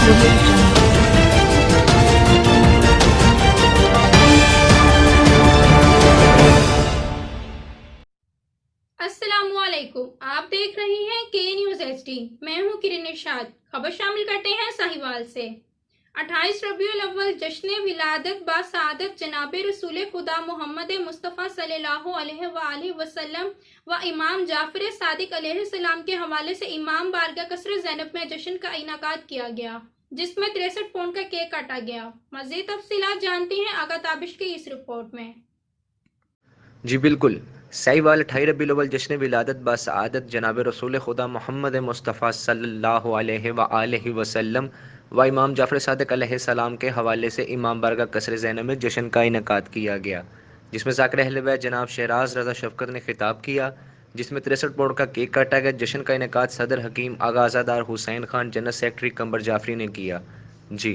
audio jungle. अस्सलामुअलैकुम। आप देख रहे हैं के न्यूज़ HD। मैं हूं किरण इरशाद। खबर शामिल करते हैं साहिवाल से। 28 रबीउल अव्वल जश्न विलादत बासआदत जनाब रसूल खुदा मोहम्मद मुस्तफ़ा सल्लल्लाहु अलैहि वसल्लम व इमाम जाफर सादिक अलैहिस्सलाम के हवाले से इमाम बारगाह कसर ज़ैनब में जश्न का इनाकाद किया गया, जिसमें 63 पौंड का केक काटा गया। मज़ीद तफसीलात जानते हैं आगा ताबिश की इस रिपोर्ट में। जी बिल्कुल। साहिवाल 28 रबीउल अव्वल जश्न विलादत बासआदत जनाब रसूल खुदा मोहम्मद मुस्तफ़ा सल्लल्लाहु अलैहि वसल्लम व इमाम जाफ़र सादिक अलैहिस्सलाम के हवाले से इमाम बारगाह कसर ज़ैनब में जश्न का इनेकाद किया गया, जिसमें ज़ाकिर अहले बैत जनाब शहराज रज़ा शफ़क़त ने खिताब किया, जिसमें 63 पौंड का केक काटा गया। जश्न का इनेकाद सदर हकीम आगा आज़ादार हुसैन खान जनरल सेक्रेटरी कंबर जाफरी ने किया। जी